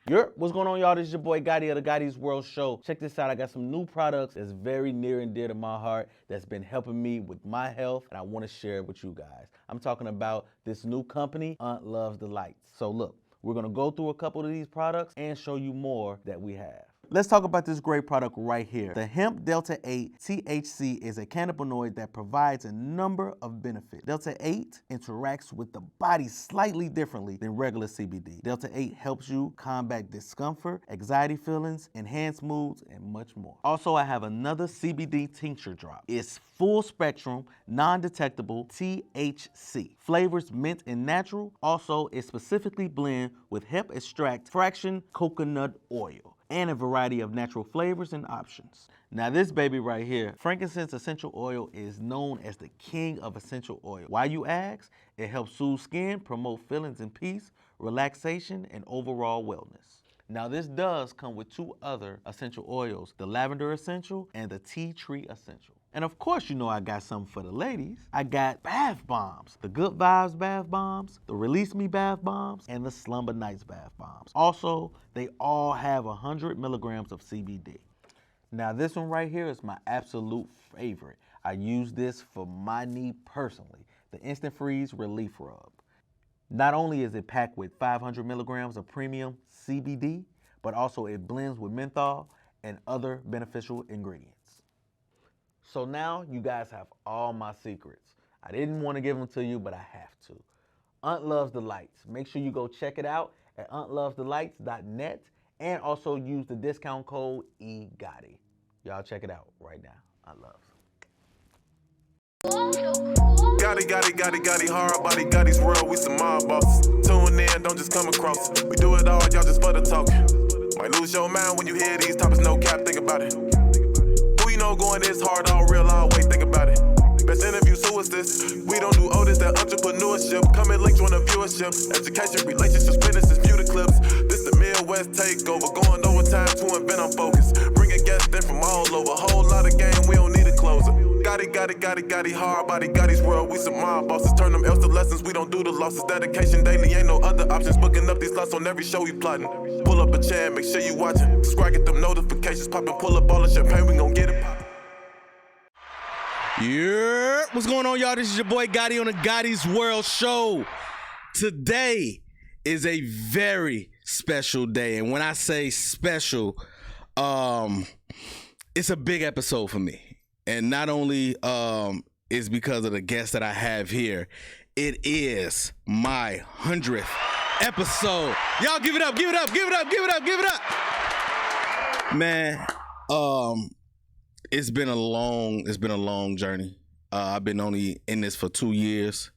What's going on, y'all? This is your boy Gotti of the Gotti's World Show. Check this out. I got some new products that's very near and dear to my heart that's been helping me with my health, and I want to share it with you guys. I'm talking about this new company, Aunt Loves the Lights. So look, we're going to go through a couple of these products and show you more that we have. Let's talk about this great product right here. The Hemp Delta 8 THC is a cannabinoid that provides a number of benefits. Delta 8 interacts with the body slightly differently than regular CBD. Delta 8 helps you combat discomfort, anxiety feelings, enhance moods, and much more. Also, I have another CBD tincture drop. It's full spectrum, non-detectable THC. Flavors mint and natural. Also, it specifically blends with hemp extract, fraction coconut oil, and a variety of natural flavors and options. Now this baby right here, frankincense essential oil, is known as the king of essential oil. Why, you ask? It helps soothe skin, promote feelings and peace, relaxation, and overall wellness. Now this does come with two other essential oils, the lavender essential and the tea tree essential. And of course, you know I got something for the ladies. I got bath bombs, the Good Vibes bath bombs, the Release Me bath bombs, and the Slumber Nights bath bombs. Also, they all have 100 milligrams of CBD. Now this one right here is my absolute favorite. I use this for my knee personally, the Instant Freeze Relief Rub. Not only is it packed with 500 milligrams of premium CBD, but also it blends with menthol and other beneficial ingredients. So now you guys have all my secrets. I didn't want to give them to you, but I have to. Aunt Loves the Lights. Make sure you go check it out at auntlovesthelights.net and also use the discount code EGOTTI. Y'all check it out right now. Aunt Loves. Gotti, hard body, Gotti's world, we some mob bosses. Tune in, don't just come across. We do it all, y'all just for the talking. Might lose your mind when you hear these topics, no cap, think about it. Who you know going this hard, all real, all wait, think about it. Best interview, so is this. We don't do all this, that entrepreneurship. Coming late, join the viewership. Education, relationships, businesses, view the clips. This the Midwest takeover, going overtime to invent on focus. Bringing guests in from all over, whole lot of game, we don't need a closer. Gotti, hard body, Gotti's world, we some mob bosses. Turn them L's to lessons, we don't do the losses. Dedication daily, ain't no other options. Booking up these slots on every show we plotting. Pull up a chair, make sure you watching. Subscribe, get them notifications popping. Pull up all the champagne, we gon' get it poppin'. Yeah, what's going on, y'all? This is your boy Gotti on the Gotti's World Show. Today is a very special day, and when I say special, it's a big episode for me. And not only is because of the guest that I have here, it is my 100th episode. Y'all give it up, give it up, give it up, give it up, give it up. Man, it's been a long journey. I've been only in this for 2 years,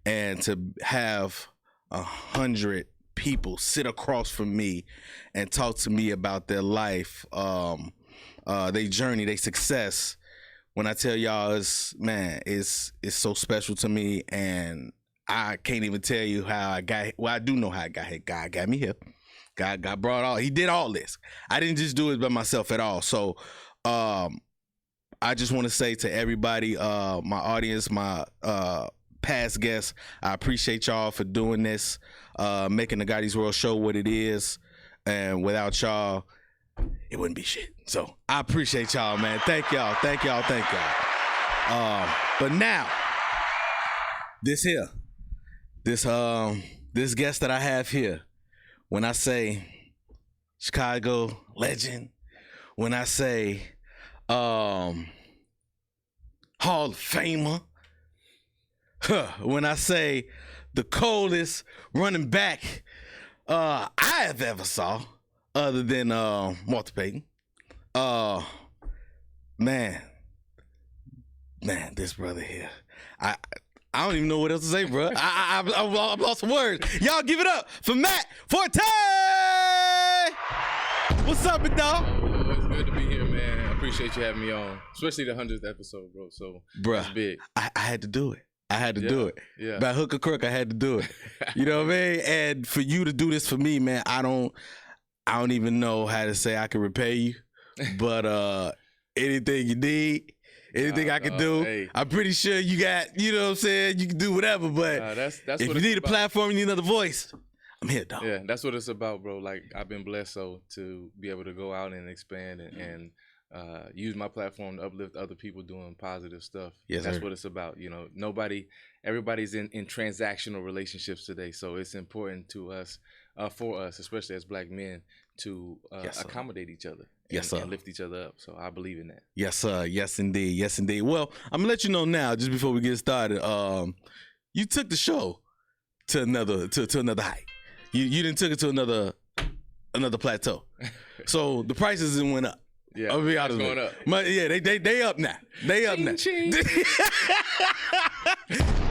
and to have 100 people sit across from me and talk to me about their life, their journey, their success. When I tell y'all, it's so special to me, and I can't even tell you how I got here. Well, I do know how I got here. God got me here. God brought all. He did all this. I didn't just do it by myself at all. So, I just want to say to everybody, my audience, my past guests, I appreciate y'all for doing this, making the Gotti's World Show what it is, and without y'all, it wouldn't be shit. So I appreciate y'all, man. Thank y'all. But now, this guest that I have here, when I say Chicago legend, when I say Hall of Famer, when I say the coldest running back I have ever saw, other than Walter Payton. Man, this brother here. I don't even know what else to say, bro. I've lost some words. Y'all give it up for Matt Forte! What's up, big dog? It's good to be here, man. I appreciate you having me on, especially the 100th episode, bro. So, bruh, that's big. I had to do it. I had to do it. Yeah. By hook or crook, I had to do it. You know what I mean? And for you to do this for me, man, I don't even know how to say I can repay you. But anything you need, anything I can do, hey. I'm pretty sure you got, you know what I'm saying, you can do whatever. But that's if you need a platform, you need another voice, I'm here, dog. Yeah, that's what it's about, bro. Like I've been blessed to be able to go out and expand and use my platform to uplift other people doing positive stuff. Yes, That's sir. what it's about. Everybody's in transactional relationships today, so it's important to us, for us, especially as Black men, to Yes, sir. accommodate each other. Yes, sir. And lift each other up. So I believe in that. Yes, sir. Yes, indeed. Yes, indeed. Well, I'm gonna let you know now, just before we get started. You took the show to another height. You didn't took it to another plateau. So the prices went up. Yeah, I'll be honest it's with going you. up. They up now. They up now. Ching.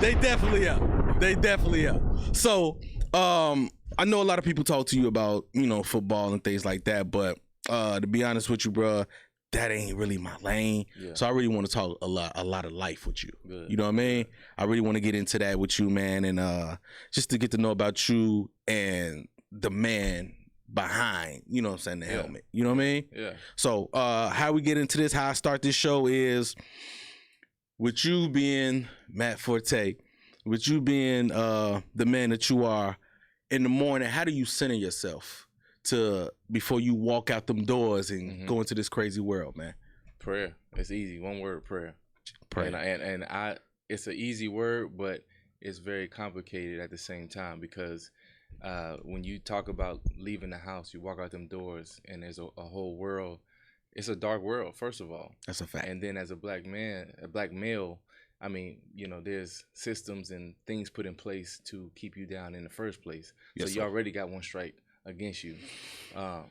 They definitely up. They definitely up. So I know a lot of people talk to you about football and things like that, but to be honest with you, bro, that ain't really my lane. Yeah. So I really want to talk a lot of life with you. Good. You know what I mean? I really want to get into that with you, man, and just to get to know about you and the man behind, you know what I'm saying, the helmet. You know what I mean? Yeah. So how we get into this, how I start this show is with you being Matt Forte, with you being the man that you are in the morning, how do you center yourself to before you walk out them doors and go into this crazy world, man? Prayer. It's easy. One word, prayer. Pray. And I it's an easy word, but it's very complicated at the same time because when you talk about leaving the house, you walk out them doors and there's a whole world. It's a dark world, first of all. That's a fact. And then as a Black man, a Black male, I mean, there's systems and things put in place to keep you down in the first place. Yes, so you sir. already got one strike against you.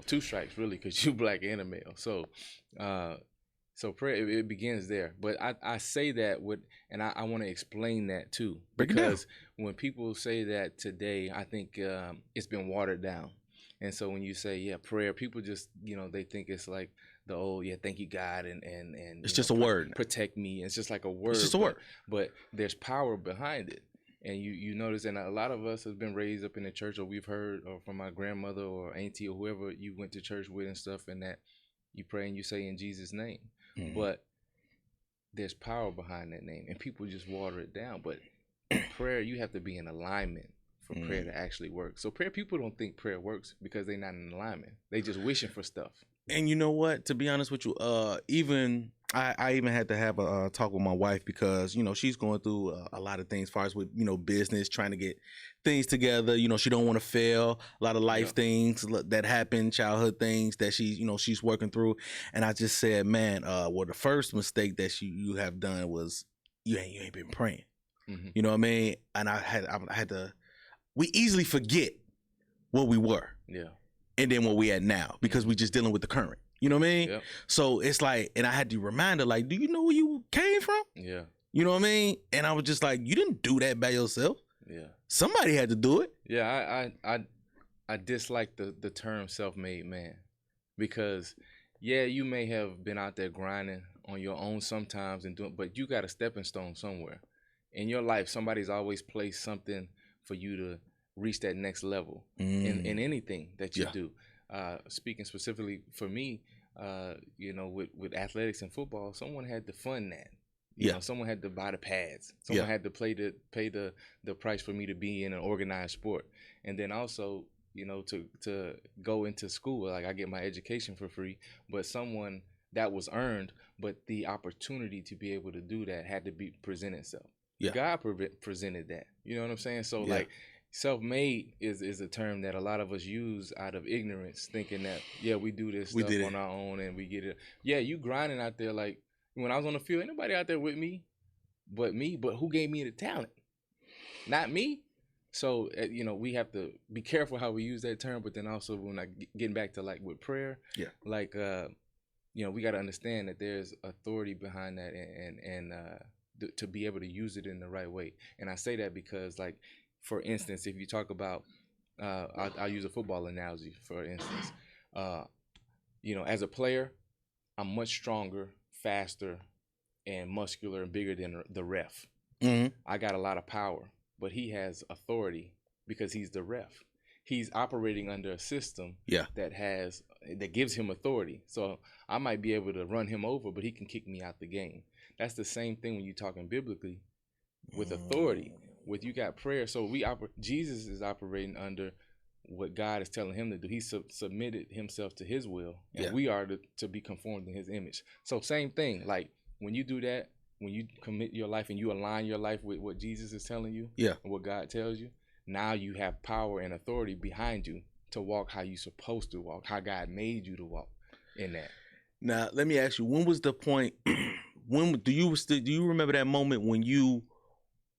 2 strikes, really, because you Black and a male. So prayer, it begins there. But I say that and I want to explain that too. Break it down. Because when people say that today, I think it's been watered down. And so when you say, prayer, people just, they think it's like the old, thank you, God, and It's just a word. Protect me. It's just like a word. It's just a word. But there's power behind it. And you notice, and a lot of us have been raised up in the church, or we've heard, or from my grandmother or auntie or whoever you went to church with and stuff, and that you pray and you say in Jesus' name. Mm-hmm. But there's power behind that name, and people just water it down. But prayer, you have to be in alignment for prayer to actually work. So people don't think prayer works because they're not in alignment. They just wishing for stuff. And you know what? To be honest with you, even I even had to have a talk with my wife because she's going through a lot of things, as far as with business, trying to get things together. She don't want to fail. A lot of life things that happen, childhood things that she's working through. And I just said, man, well, the first mistake that you have done was you ain't been praying. Mm-hmm. You know what I mean? And I had to. We easily forget what we were. Yeah. And then what we at now, because we just dealing with the current. You know what I mean? Yep. So it's like, and I had to remind her, like, do you know where you came from? Yeah. You know what I mean? And I was just like, you didn't do that by yourself. Yeah. Somebody had to do it. Yeah, I dislike the term self-made man because, you may have been out there grinding on your own sometimes but you got a stepping stone somewhere. In your life, somebody's always placed something for you to reach that next level in anything that you do. Speaking specifically for me, with athletics and football, someone had to fund that. You know, someone had to buy the pads. Someone had to pay the price for me to be in an organized sport. And then also, to go into school, like I get my education for free, but someone that was earned, but the opportunity to be able to do that had to be present itself. Yeah. God presented that. You know what I'm saying? So like self-made is a term that a lot of us use out of ignorance, thinking that, we do this stuff on our own and we get it. Yeah, you grinding out there. Like when I was on the field, ain't nobody out there with me, but who gave me the talent? Not me. So, we have to be careful how we use that term, but then also when getting back to like with prayer, like, we got to understand that there's authority behind that and to be able to use it in the right way. And I say that because, like, for instance, if you talk about, I'll use a football analogy, for instance. As a player, I'm much stronger, faster, and muscular and bigger than the ref. Mm-hmm. I got a lot of power, but he has authority because he's the ref. He's operating under a system that gives him authority. So I might be able to run him over, but he can kick me out the game. That's the same thing when you're talking biblically with authority. With you got prayer, so Jesus is operating under what God is telling him to do. He submitted himself to his will, and we are to be conformed in his image. So same thing, like when you do that, when you commit your life and you align your life with what Jesus is telling you, and what God tells you, now you have power and authority behind you to walk how you're supposed to walk, how God made you to walk in that. Now, let me ask you, when was the point, do you remember that moment when you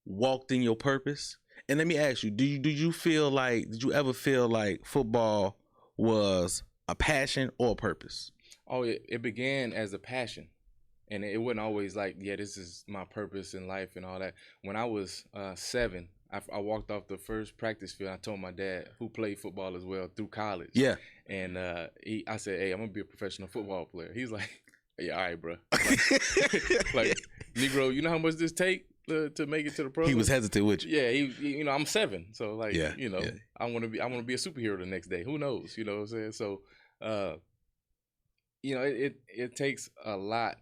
walked in your purpose? And let me ask you, did you ever feel like football was a passion or a purpose? Oh, it began as a passion. And it wasn't always like, yeah, this is my purpose in life and all that. When I was 7, I walked off the first practice field. I told my dad, who played football as well through college. Yeah. And I said, hey, I'm going to be a professional football player. He's like, yeah, all right, bro. Like, Negro, you know how much this take to make it to the pro? He was hesitant with you. Yeah, I'm 7. So, like, I want to be a superhero the next day. Who knows? You know what I'm saying? So, it takes a lot.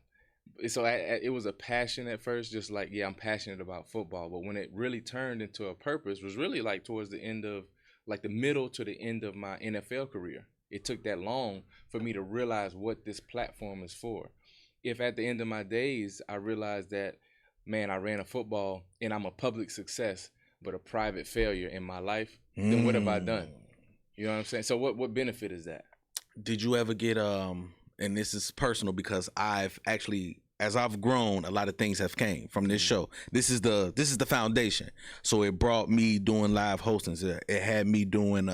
So it was a passion at first, just like, I'm passionate about football. But when it really turned into a purpose was really like towards the end of, like the middle to the end of my NFL career. It took that long for me to realize what this platform is for. If at the end of my days, I realized that, man, I ran a football and I'm a public success, but a private failure in my life, then what have I done? You know what I'm saying? So what benefit is that? Did you ever get, and this is personal because as I've grown, a lot of things have came from this show. This is the foundation. So it brought me doing live hostings. It had me doing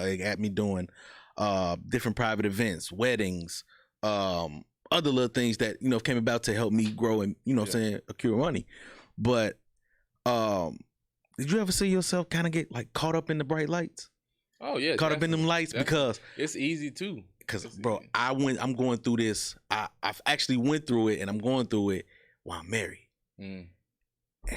different private events, weddings, other little things that came about to help me grow and accrue money. But did you ever see yourself kind of get like caught up in the bright lights? Oh yeah, caught up in them lights because it's easy too. Because, bro, I'm going through this. I've actually went through it, and I'm going through it while I'm married. And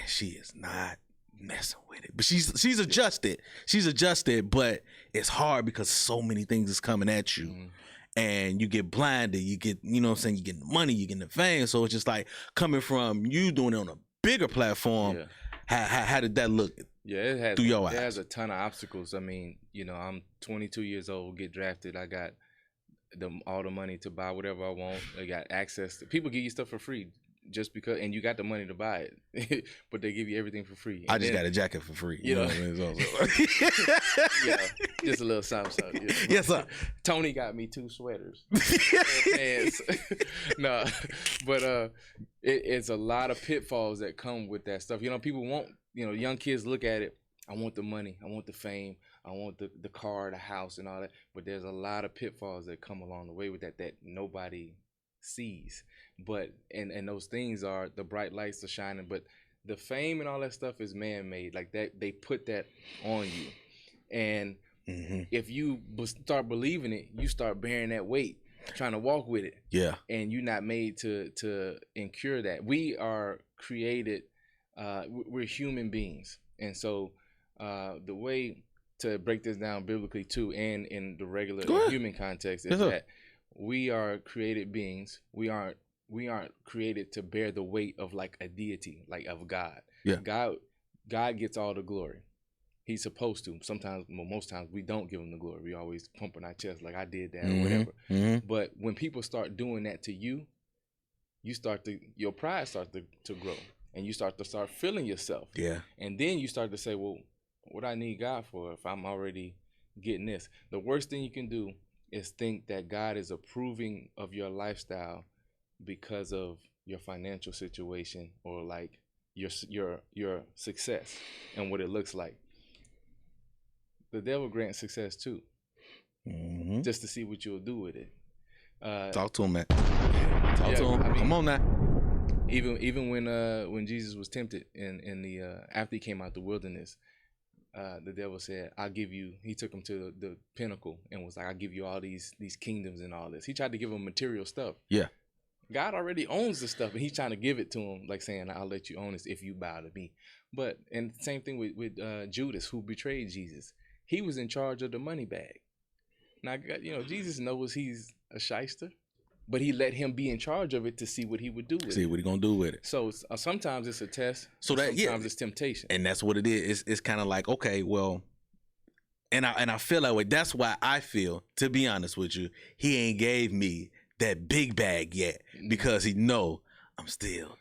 she is not messing with it. But she's adjusted. She's adjusted, but it's hard because so many things is coming at you. And you get blinded. You get, you know what I'm saying, you get the money, you get the fame. So it's just like coming from you doing it on a bigger platform. How did that look? Yeah, it has, through your eyes? It has a ton of obstacles. I mean, I'm 22 years old, get drafted. I got all the money to buy whatever I want. I got access to people give you stuff for free just because, and you got the money to buy it, but they give you everything for free. And I just got a jacket for free. You know what I mean? Just a little something. Yeah. Yes, sir. Tony got me 2 sweaters. Pants. No, but it's a lot of pitfalls that come with that stuff. People want, young kids look at it. I want the money. I want the fame. I want the car, the house, and all that. But there's a lot of pitfalls that come along the way with that nobody sees. But and those things are the bright lights are shining. But the fame and all that stuff is man-made. Like that, they put that on you. And if you start believing it, you start bearing that weight, trying to walk with it. Yeah. And you're not made to incur that. We are created. We're human beings, and so the way to break this down biblically too, and in the regular human context, is that we are created beings. We aren't created to bear the weight of like a deity, like of God. Yeah. God gets all the glory. He's supposed to. Sometimes, most times, we don't give him the glory. We always pumping our chest like I did that or whatever. But when people start doing that to you, your pride starts to grow, and you start feeling yourself. Yeah. And then you start to say, well, what I need God for if I'm already getting this? The worst thing you can do is think that God is approving of your lifestyle because of your financial situation or like your success and what it looks like. The devil grants success too, just to see what you'll do with it. Talk to him, man. Talk to him. Come on now. Even when Jesus was tempted in the after he came out the wilderness, the devil said, I'll give you, he took him to the pinnacle and was like, I'll give you all these kingdoms and all this. He tried to give him material stuff. Yeah. God already owns the stuff, and he's trying to give it to him, like saying, I'll let you own this if you bow to me. But, and same thing with Judas, who betrayed Jesus. He was in charge of the money bag. Now, Jesus knows he's a shyster, but he let him be in charge of it to see what he would do with it. See what he gonna do with it. So sometimes it's a test. So sometimes it's temptation. And that's what it is. It's kind of like, okay, well, And I feel that way. That's why I feel, to be honest with you, he ain't gave me that big bag yet because he know I'm still.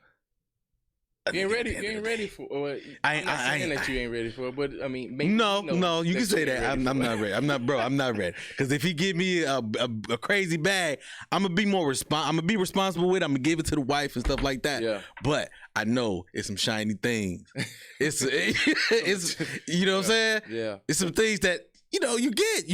You ain't ready for. Or, I'm not saying that you ain't ready for it, but I mean, maybe, no, you can say that. I'm not ready. I'm not ready. Because if he give me a crazy bag, I'm gonna be I'm gonna be responsible with it. I'm gonna give it to the wife and stuff like that. Yeah. But I know it's some shiny things. It's you know what I'm saying? Yeah. It's some things that you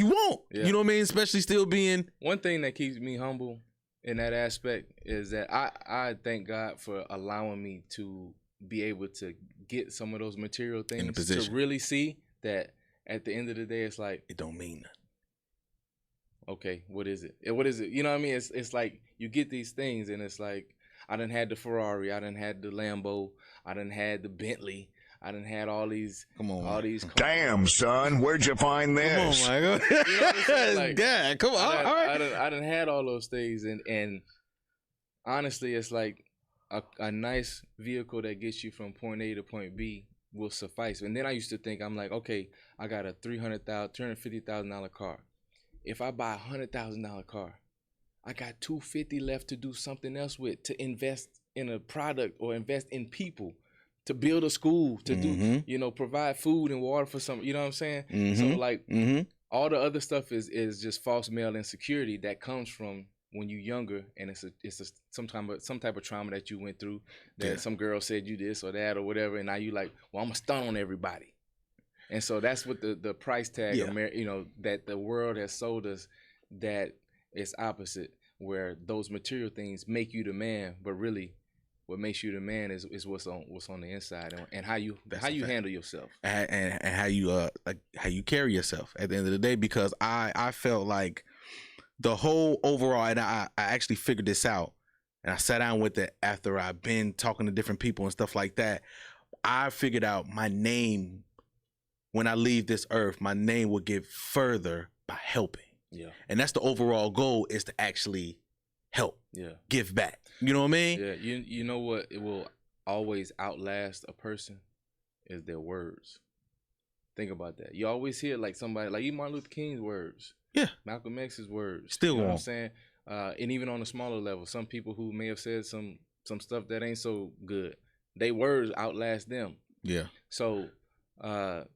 want. Yeah. You know what I mean? Especially still being. One thing that keeps me humble in that aspect is that I thank God for allowing me to be able to get some of those material things to really see that at the end of the day, it's like it don't mean nothing. Okay, what is it? What is it? You know what I mean? It's like you get these things and it's like I done had the Ferrari, I done had the Lambo, I done had the Bentley, I done had all these. Come on, all these. Damn, son, where'd you find this? Come on, Michael. You know what I'm saying? Like, God, come on. All right. I done had all those things, and honestly, it's like a nice vehicle that gets you from point A to point B will suffice. And then I used to think, I'm like, okay, I got a $350,000 car. If I buy a $100,000 car, I got $250 left to do something else with, to invest in a product or invest in people, to build a school, to do, provide food and water for some, you know what I'm saying? So like all the other stuff is just false male insecurity that comes from when you're younger, and it's some type of trauma that you went through, that some girl said you this or that or whatever, and now you like, well, I'm gonna stun on everybody. And so that's what the price tag, that the world has sold us, that it's opposite, where those material things make you the man, but really what makes you the man is what's on the inside, and how you handle yourself, and how you carry yourself at the end of the day. Because I felt like the whole overall, and I actually figured this out, and I sat down with it after I've been talking to different people and stuff like that. I figured out my name, when I leave this earth, my name will get further by helping. Yeah. And that's the overall goal, is to actually help. Yeah. Give back. You know what I mean? Yeah. You know what? It will always outlast a person is their words. Think about that. You always hear like somebody, like even Martin Luther King's words. Yeah. Malcolm X's words. Still, you know what I'm saying? And even on a smaller level, some people who may have said some stuff that ain't so good, they words outlast them. Yeah. So, that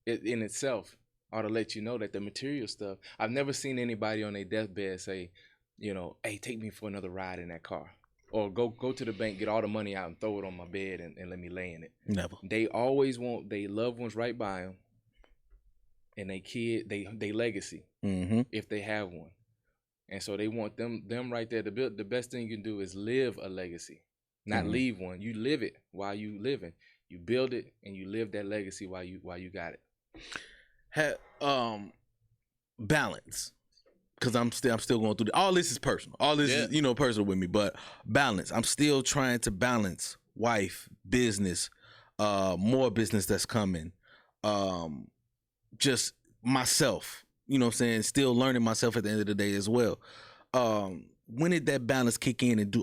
in itself ought to let you know that the material stuff. I've never seen anybody on their deathbed say, hey, take me for another ride in that car, or go to the bank, get all the money out and throw it on my bed and let me lay in it. Never. They always want their loved ones right by them, and they legacy, if they have one. And so they want them right there. The best thing you can do is live a legacy, not leave one. You live it while you living. You build it and you live that legacy while you got it. Balance, because I'm still going through all this is personal. All this is personal with me, but balance. I'm still trying to balance wife, business, more business that's coming, just myself. You know what I'm saying? Still learning myself at the end of the day as well. When did that balance kick in, and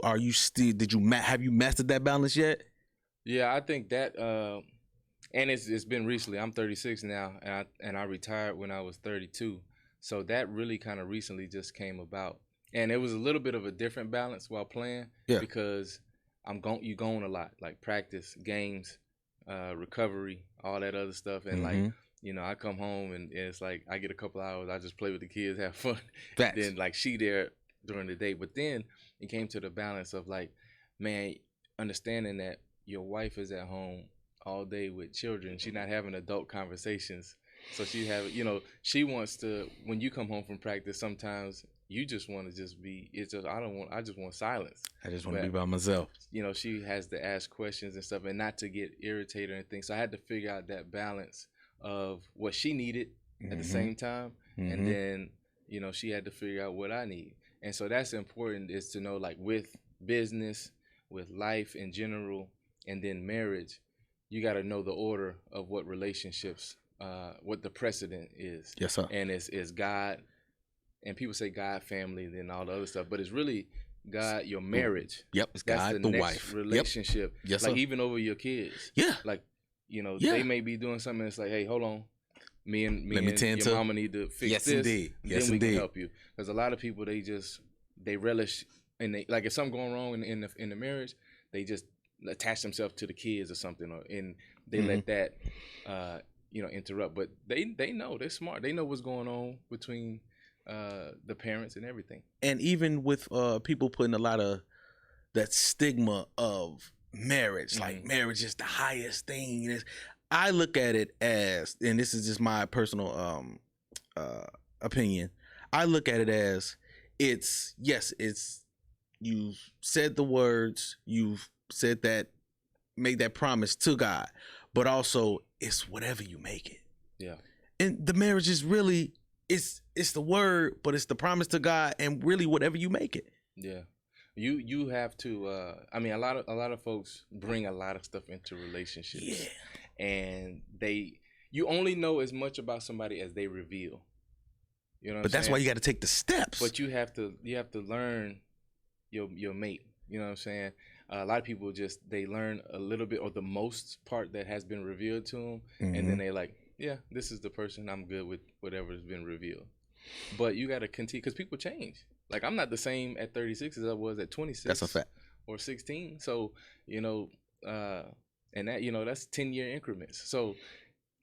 have you mastered that balance yet? Yeah, I think that, and it's been recently. I'm 36 now, and I retired when I was 32. So that really kind of recently just came about, and it was a little bit of a different balance while playing, because you going a lot, like practice, games, recovery, all that other stuff, and like I come home and it's like I get a couple hours, I just play with the kids, have fun. Then like she there during the day, but then it came to the balance of like, man, understanding that your wife is at home all day with children. She's not having adult conversations. So she wants to, when you come home from practice, sometimes you just want to just be, I just want silence. I just want to be by myself. She has to ask questions and stuff, and not to get irritated or anything. So I had to figure out that balance of what she needed at the same time. And then, she had to figure out what I need. And so that's important, is to know, like, with business, with life in general, and then marriage, you got to know the order of what relationships, what the precedent is. Yes, sir. And it's God, and people say God, family, and then all the other stuff, but it's really God, your marriage. Yep, it's That's God, the the next wife. relationship. Yep. Yes, like sir. even over your kids. Yeah. Like they may be doing something that's like, hey, hold on. Me and your mama need to fix this. Indeed. Yes, then we indeed. can help you. Because a lot of people, they relish, and they, like, if something going wrong in the marriage, they just attach themselves to the kids or something, and they let that interrupt. But they know, they're smart. They know what's going on between the parents and everything. And even with people putting a lot of that stigma of marriage, like marriage is the highest thing. I look at it as, and this is just my personal opinion, I look at it as it's you've said the words, you've said that, made that promise to God, but also it's whatever you make it. Yeah. And the marriage is really, it's the word, but it's the promise to God, and really whatever you make it. Yeah. You have to. I mean, a lot of folks bring a lot of stuff into relationships. Yeah. And you only know as much about somebody as they reveal. You know. But that's why you got to take the steps. But you have to learn your mate. You know what I'm saying? A lot of people they learn a little bit or the most part that has been revealed to them, and then they like, yeah, this is the person. I'm good with whatever has been revealed. But you got to continue, because people change. Like, I'm not the same at 36 as I was at 26. That's a fact. Or 16. So, and that, that's 10-year increments. So,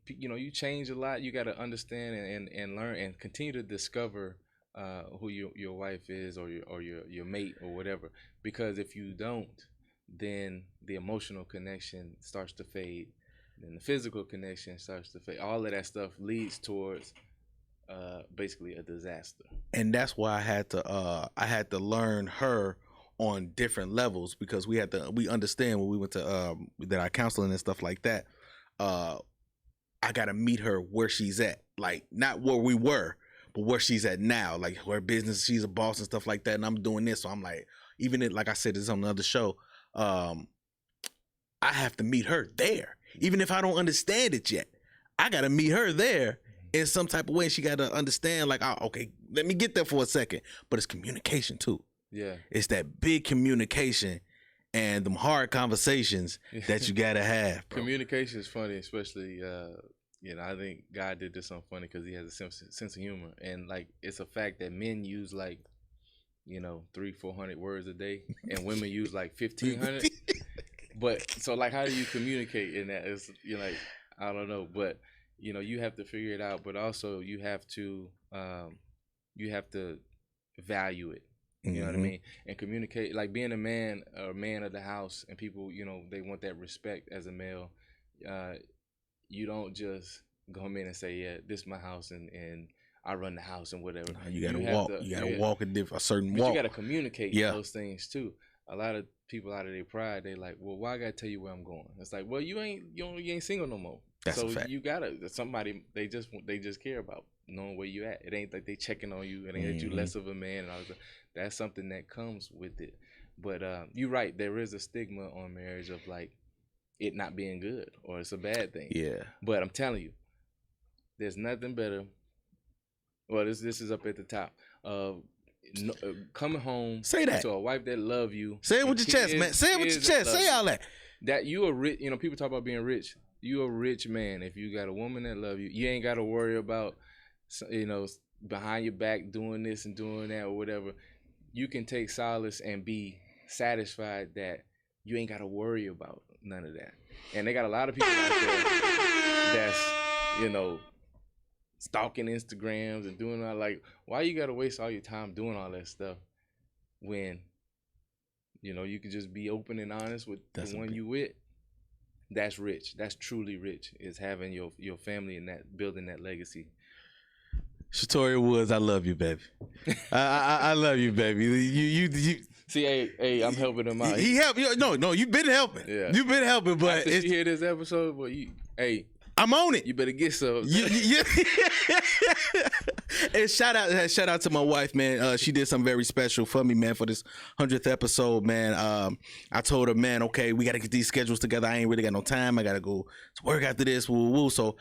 you change a lot. You got to understand and learn and continue to discover who your wife is, or your mate, or whatever. Because if you don't, then the emotional connection starts to fade. Then the physical connection starts to fade. All of that stuff leads towards basically a disaster. And that's why I had to learn her on different levels, because we understand when we went to that our counseling and stuff like that. I got to meet her where she's at, like not where we were, but where she's at now, like her business. She's a boss and stuff like that, and I'm doing this, so I'm like, like I said, this is on another show. I have to meet her there, even if I don't understand it yet. I got to meet her there in some type of way. She got to understand, like, oh, okay, let me get there for a second. But it's communication too. Yeah, it's that big communication and them hard conversations that you gotta have. Bro. Communication is funny, especially I think God did this on funny because He has a sense of humor, and like it's a fact that men use like 300-400 words a day, and women use like 1,500. But so like, how do you communicate in that? It's like, I don't know, but you have to figure it out. But also you have to value it. You know what I mean? And communicate, like being a man of the house, and people, they want that respect as a male. You don't just go in and say, yeah, this is my house and I run the house and whatever. No, you gotta walk. You gotta walk a certain walk. You gotta communicate those things too. A lot of people, out of their pride, they like, well, why I gotta tell you where I'm going? It's like, well, you ain't single no more. That's a fact. You gotta, somebody, they just care about knowing where you at. It ain't like they checking on you. It ain't that you less of a man and all that. That's something that comes with it. But you're right. There is a stigma on marriage of like it not being good or it's a bad thing. Yeah. But I'm telling you, there's nothing better. Well, this is up at the top. Coming home. Say that to a wife that love you. Say it with your chest, man. Say it with your chest. Say all that. That you are rich. People talk about being rich. You a rich man if you got a woman that love you. You ain't got to worry about behind your back doing this and doing that or whatever. You can take solace and be satisfied that you ain't got to worry about none of that. And they got a lot of people out there that's, stalking Instagrams and doing all, like, why you got to waste all your time doing all that stuff when, you can just be open and honest with the one you with. That's rich. That's truly rich, is having your family and that, building that legacy. Shatoria Woods, I love you, baby. I love you, baby. You see, hey, I'm helping him out. He helped you. No, you've been helping. Yeah, you've been helping. But if you hear this episode, well, I'm on it. You better get some. Yeah. And shout out to my wife, man. She did something very special for me, man, for this 100th episode, man. I told her, man, okay, we got to get these schedules together. I ain't really got no time. I got to go to work after this. Woo, woo. So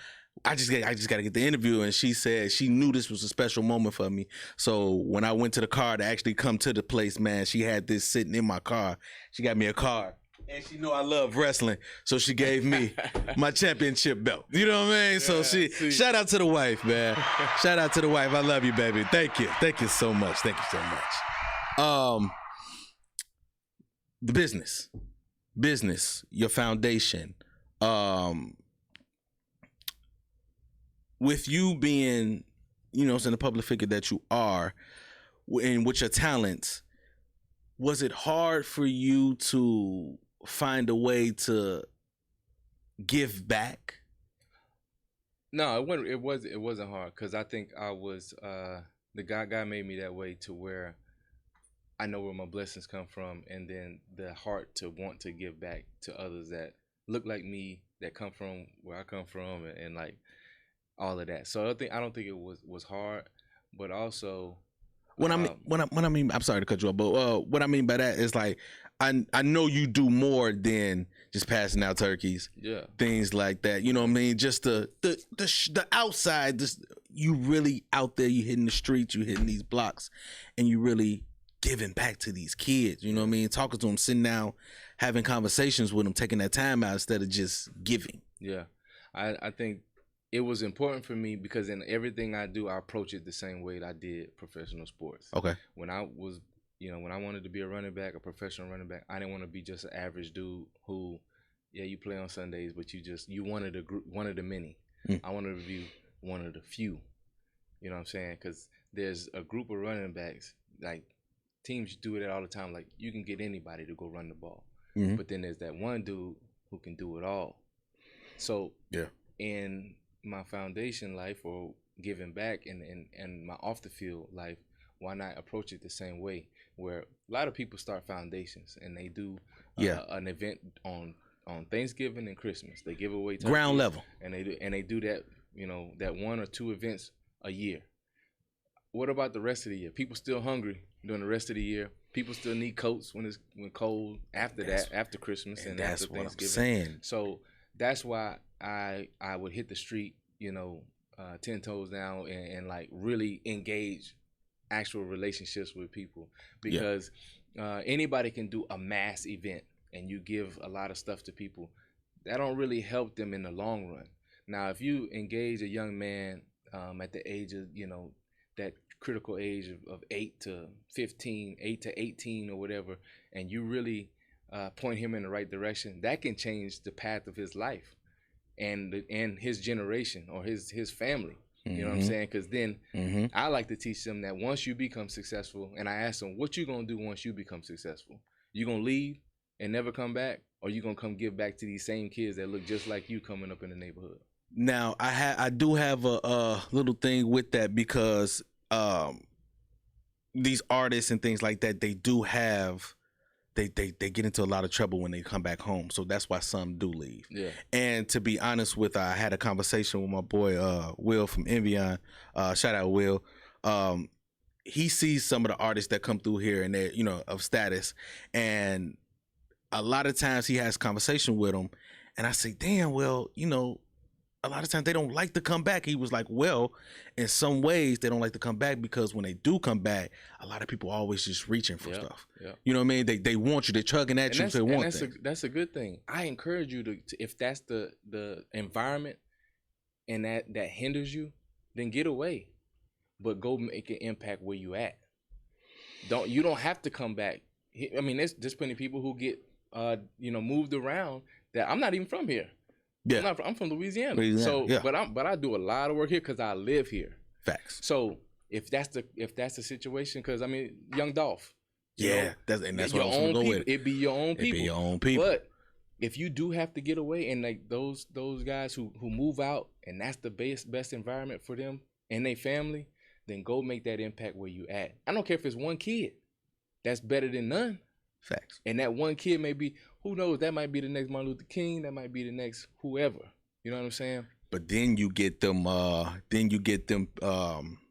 I just got to get the interview. And she said she knew this was a special moment for me. So when I went to the car to actually come to the place, man, she had this sitting in my car. She got me a card. And she know I love wrestling, so she gave me my championship belt. You know what I mean? So shout out to the wife, man. Shout out to the wife. I love you, baby. Thank you so much. Thank you so much. The business, your foundation. With you being, in the public figure that you are, and with your talents, was it hard for you to find a way to give back? No, it wasn't hard, because I think I was the God made me that way, to where I know where my blessings come from, and then the heart to want to give back to others that look like me, that come from where I come from, and like all of that. So I don't think it was hard, but also when I mean, I'm sorry to cut you off, but what I mean by that is, like, I know you do more than just passing out turkeys, things like that. You know what I mean? Just the outside, you really out there. You hitting the streets, you hitting these blocks, and you really giving back to these kids. You know what I mean? Talking to them, sitting down, having conversations with them, taking that time out instead of just giving. Yeah, I think it was important for me, because in everything I do, I approach it the same way that I did professional sports. Okay. When I was, when I wanted to be a running back, a professional running back, I didn't want to be just an average dude who, you play on Sundays, but you wanted a group, one of the many. I wanted to be one of the few. You know what I'm saying? Because there's a group of running backs, like teams do it all the time. Like, you can get anybody to go run the ball, but then there's that one dude who can do it all. So in my foundation life, or giving back, and my off the field life, why not approach it the same way, where a lot of people start foundations and they do an event on Thanksgiving and Christmas. They give away turkeys, ground level, and they do that, that 1 or 2 events a year. What about the rest of the year? People still hungry during the rest of the year. People still need coats when cold, after Christmas and after Thanksgiving. That's what I'm saying. So that's why I would hit the street, 10 toes down, and like really engage actual relationships with people, because anybody can do a mass event, and you give a lot of stuff to people that don't really help them in the long run. Now, if you engage a young man at the age of, that critical age of 8 to 15, 8 to 18 or whatever, and you really point him in the right direction, that can change the path of his life and his generation, or his family. You know what I'm saying? Because then I like to teach them that once you become successful, and I ask them, what you gonna do once you become successful? You gonna leave and never come back, or you gonna come give back to these same kids that look just like you coming up in the neighborhood? Now, I do have a little thing with that, because these artists and things like that, they do have, they get into a lot of trouble when they come back home. So that's why some do leave. Yeah. And to be honest with, I had a conversation with my boy Will from Envion. Shout out Will. He sees some of the artists that come through here, and they're, of status, and a lot of times he has conversation with them, and I say, damn, well, a lot of times they don't like to come back. He was like, well, in some ways they don't like to come back, because when they do come back, a lot of people are always just reaching for stuff. Yeah. You know what I mean? They want you. They're chugging at you. They want things. That's a good thing. I encourage you to if that's the environment and that hinders you, then get away. But go make an impact where you at. You don't have to come back. I mean, there's plenty of people who get moved around that I'm not even from here. Yeah, I'm from Louisiana. So, but I do a lot of work here because I live here. Facts. So if that's the situation, because I mean, Young Dolph. That's what I was gonna go with. It be your own people. It be your own people. But if you do have to get away, and like those guys who move out, and that's the best environment for them and their family, then go make that impact where you at. I don't care if it's one kid. That's better than none. Facts. And that one kid may be, who knows, that might be the next Martin Luther King, that might be the next whoever. You know what I'm saying? But then you get them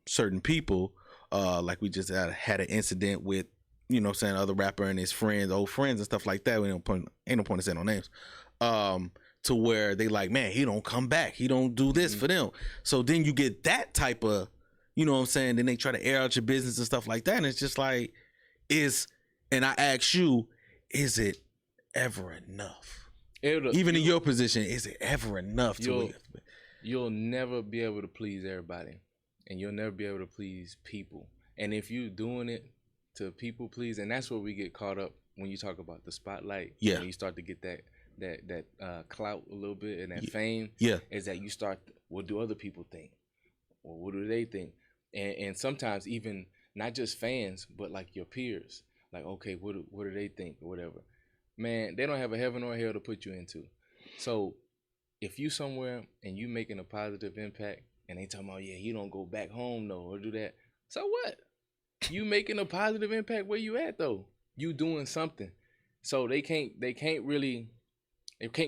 certain people, like we just had an incident with, other rapper and his friends, old friends and stuff like that. Ain't no point in saying no names. To where they like, man, he don't come back. He don't do this for them. So then you get that type of, then they try to air out your business and stuff like that. And it's just like, and I ask you, is it ever enough? Even in your position, is it ever enough to you'll never be able to please everybody, and you'll never be able to please people. And if you're doing it to people please, and that's where we get caught up when you talk about the spotlight. Yeah. When you start to get that clout a little bit and that fame. Yeah. Is that you start, what do other people think? Or what do they think? And sometimes even not just fans, but like your peers. Like, okay, what do they think or whatever? Man, they don't have a heaven or a hell to put you into. So if you somewhere and you making a positive impact and they talking about, yeah, you don't go back home though or do that. So what? You making a positive impact where you at though. You doing something. So they can't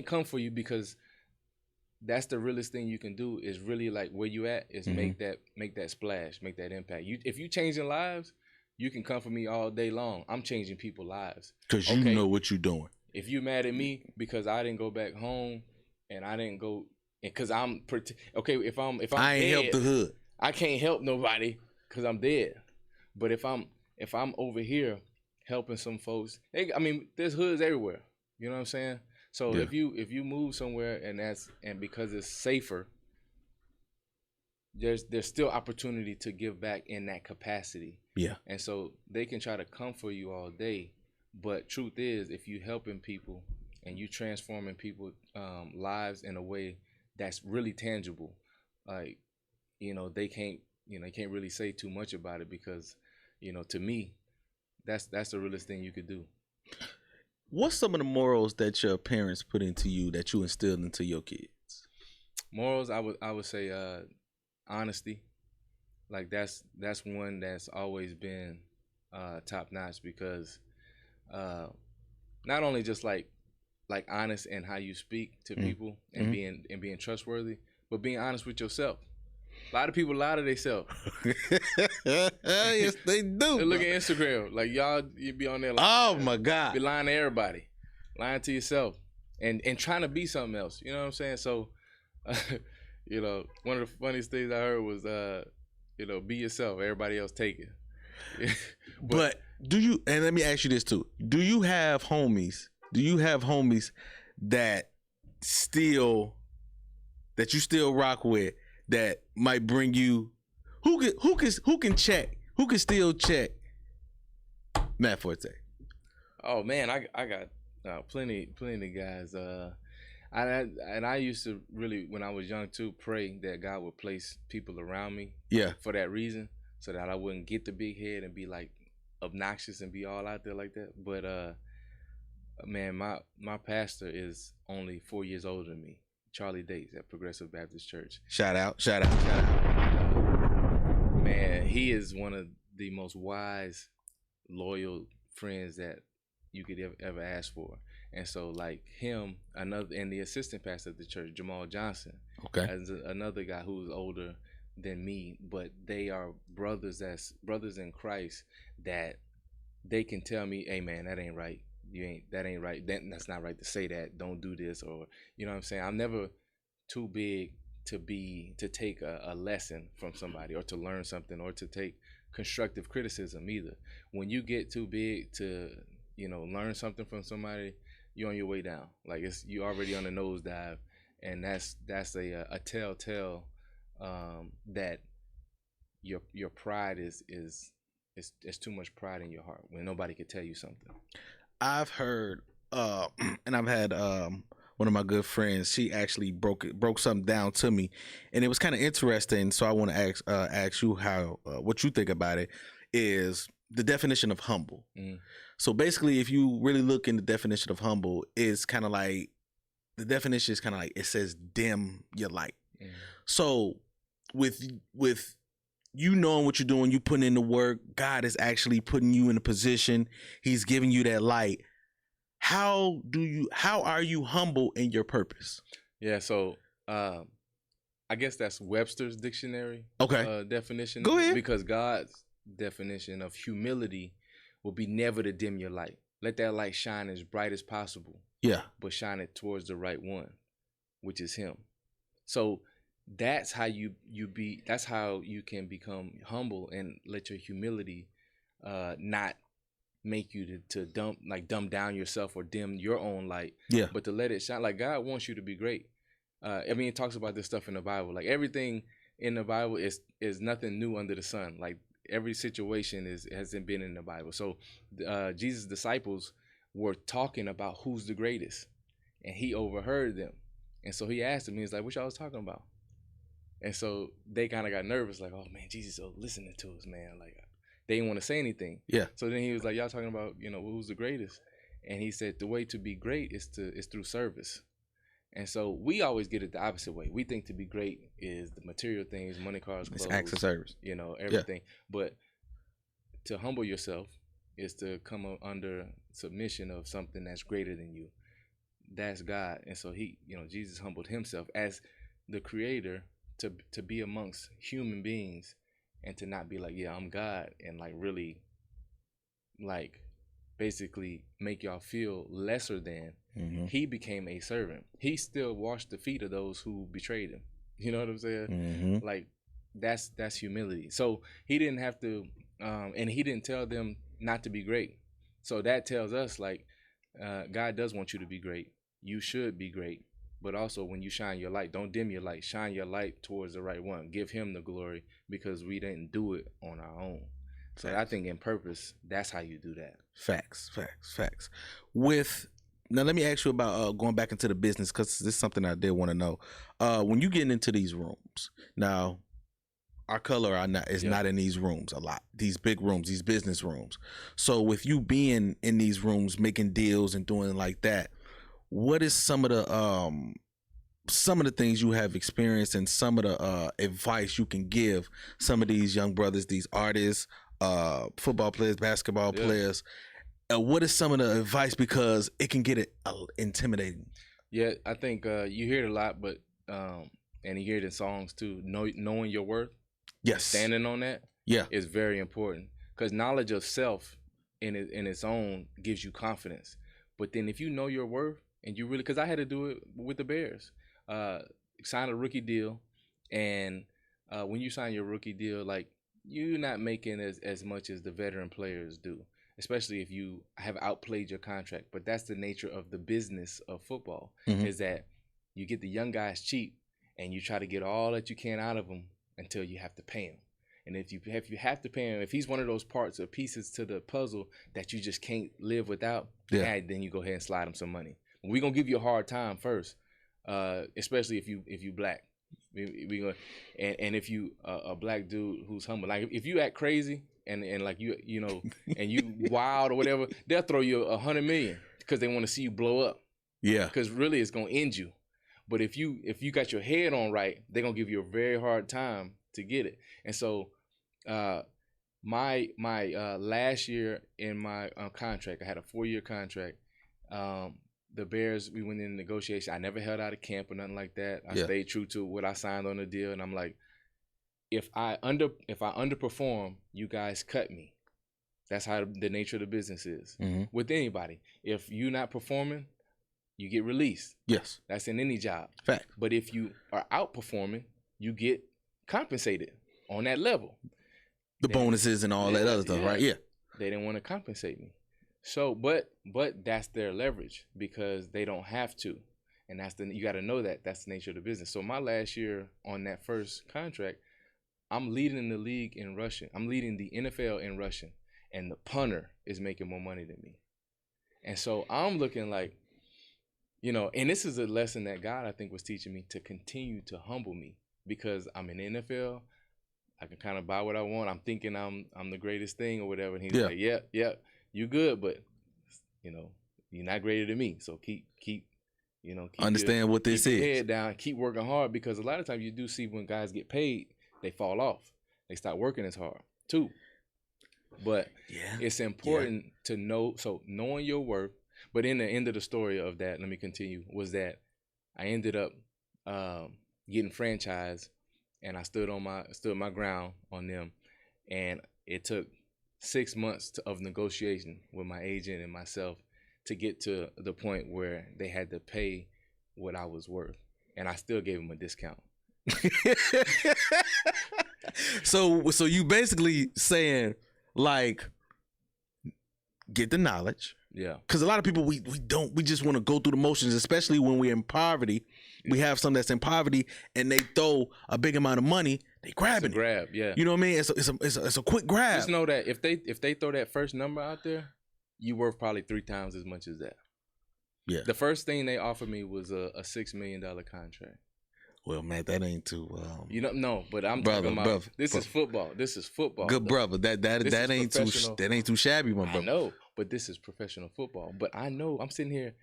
come for you, because that's the realest thing you can do is really like where you at is make that splash, make that impact. If you changing lives, you can come for me all day long. I'm changing people's lives. Because you know what you're doing. If you mad at me because I didn't go back home and I didn't go, because I'm okay. If I'm I ain't dead, help the hood. I can't help nobody because I'm dead. But if I'm over here helping some folks, there's hoods everywhere. You know what I'm saying? So if you move somewhere and because it's safer, there's still opportunity to give back in that capacity. Yeah. And so they can try to come for you all day, but truth is, if you helping people and you transforming people's lives in a way that's really tangible, like, they can't really say too much about it, because, to me, that's the realest thing you could do. What's some of the morals that your parents put into you that you instilled into your kids? Morals, I would say honesty. Like that's one that's always been top notch, because not only just like honest in how you speak to people and being trustworthy, but being honest with yourself. A lot of people lie to themselves. Yes, they do. Look at Instagram. Like, you be on there like, oh my God. Be lying to everybody. Lying to yourself. And trying to be something else. You know what I'm saying? So, one of the funniest things I heard was, be yourself. Everybody else take it. but do you, and let me ask you this too. Do you have homies that you still rock with, that might bring you, who can still check Matt Forte? Oh man, I got plenty of guys. I used to really, when I was young too, pray that God would place people around me. Yeah. For that reason, so that I wouldn't get the big head and be like obnoxious and be all out there like that. But man, my pastor is only 4 years older than me. Charlie Dates at Progressive Baptist Church. Shout out. Man, he is one of the most wise, loyal friends that you could ever ask for. And so like him, and the assistant pastor of the church, Jamal Johnson, okay, as another guy who's older than me, but they are brothers in Christ, that they can tell me, hey man, that ain't right. That ain't right. That's not right to say that. Don't do this, or you know what I'm saying? I'm never too big to take a lesson from somebody, or to learn something, or to take constructive criticism either. When you get too big to, learn something from somebody, you're on your way down. Like you already on the nosedive, and that's a telltale that your pride is too much pride in your heart when nobody could tell you something. I've heard, and I've had one of my good friends. She actually broke something down to me, and it was kind of interesting. So I want to ask you how what you think about it. Is the definition of humble? So basically, if you really look in the definition of humble, it's kind of like the definition is kind of like it says dim your light. So with you knowing what you're doing, you putting in the work, God is actually putting you in a position. He's giving you that light. How are you humble in your purpose? Yeah, so I guess that's Webster's dictionary definition. Go ahead. Because God's definition of humility will be never to dim your light. Let that light shine as bright as possible. Yeah. But shine it towards the right one, which is him. So that's how that's how you can become humble, and let your humility not make you to dumb down yourself or dim your own light. Yeah. But to let it shine. Like God wants you to be great. I mean, it talks about this stuff in the Bible. Like everything in the Bible is nothing new under the sun. Like every situation hasn't been in the Bible. So Jesus' disciples were talking about who's the greatest, and he overheard them, and so he asked them. He was like, "What y'all was talking about?" And so they kind of got nervous, like, "Oh man, Jesus is listening to us, man." Like they didn't want to say anything. Yeah. So then he was like, "Y'all talking about who's the greatest?" And he said, "The way to be great is through service." And so we always get it the opposite way. We think to be great is the material things, money, cars, clothes, it's acts of service, everything. Yeah. But to humble yourself is to come under submission of something that's greater than you. That's God. And so Jesus humbled himself as the creator to be amongst human beings and to not be like, yeah, I'm God, and like really like basically make y'all feel lesser than. Mm-hmm. He became a servant. He still washed the feet of those who betrayed him. You know what I'm saying? Mm-hmm. Like that's humility. So he didn't have to, and he didn't tell them not to be great. So that tells us like God does want you to be great. You should be great. But also when you shine your light, don't dim your light. Shine your light towards the right one. Give him the glory because we didn't do it on our own. So I think in purpose, that's how you do that. Facts. Now let me ask you about going back into the business, because this is something I did want to know. When you get into these rooms, now our color is not in these rooms a lot. These big rooms, these business rooms. So with you being in these rooms, making deals and doing like that, what is some of the things you have experienced and some of the advice you can give some of these young brothers, these artists, football players, basketball players? What is some of the advice, because it can get intimidating? Yeah, I think you hear it a lot, but and you hear it in songs too. Knowing your worth, standing on that, is very important, because knowledge of self in its own gives you confidence. But then if you know your worth and you really, because I had to do it with the Bears, sign a rookie deal, and when you sign your rookie deal, like you're not making as much as the veteran players do. Especially if you have outplayed your contract. But that's the nature of the business of football, is that you get the young guys cheap and you try to get all that you can out of them until you have to pay him. And if you have to pay him, if he's one of those parts or pieces to the puzzle that you just can't live without, then you go ahead and slide him some money. We're going to give you a hard time first, especially if you black. We gonna, and if you a black dude who's humble, like if you act crazy and like you know and you wild or whatever, they'll throw you $100 million because they want to see you blow up. Yeah, because really it's gonna end you. But if you got your head on right, they're gonna give you a very hard time to get it. And so my last year in my contract, I had a 4-year contract. The Bears, we went in negotiation. I never held out of camp or nothing like that. I stayed true to what I signed on the deal, and I'm like, if I underperform, you guys cut me. That's how the nature of the business is with anybody. If you're not performing, you get released. Yes, that's in any job. Fact. But if you are outperforming, you get compensated on that level. The bonuses and all that other stuff, right? Yeah. They didn't want to compensate me. So, but that's their leverage because they don't have to, and you got to know that's the nature of the business. So my last year on that first contract, I'm leading the league in rushing. I'm leading the NFL in rushing, and the punter is making more money than me. And so I'm looking like, and this is a lesson that God, I think, was teaching me to continue to humble me because I'm in the NFL. I can kind of buy what I want. I'm thinking I'm the greatest thing or whatever. And he's like, yeah. You good, but you're not greater than me. So keep understand what this is. Head down, keep working hard, because a lot of times you do see when guys get paid, they fall off. They start working as hard too. But it's important to know. So knowing your worth. But in the end of the story of that, let me continue. Was that I ended up getting franchised, and I stood my ground on them, and it took 6 months of negotiation with my agent and myself to get to the point where they had to pay what I was worth, and I still gave them a discount. So you basically saying like get the knowledge. Yeah. Because a lot of people, we just want to go through the motions, especially when we're in poverty. We have some that's in poverty and they throw a big amount of money, they grab it. Grab, yeah. You know what I mean? It's a quick grab. Just know that if they throw that first number out there, you worth probably 3 times as much as that. Yeah. The first thing they offered me was a $6 million contract. Well, man, that ain't too. No, but I'm talking about this is football. This is football. Good though. brother. That ain't too shabby, my brother. I know, but this is professional football. But I know I'm sitting here.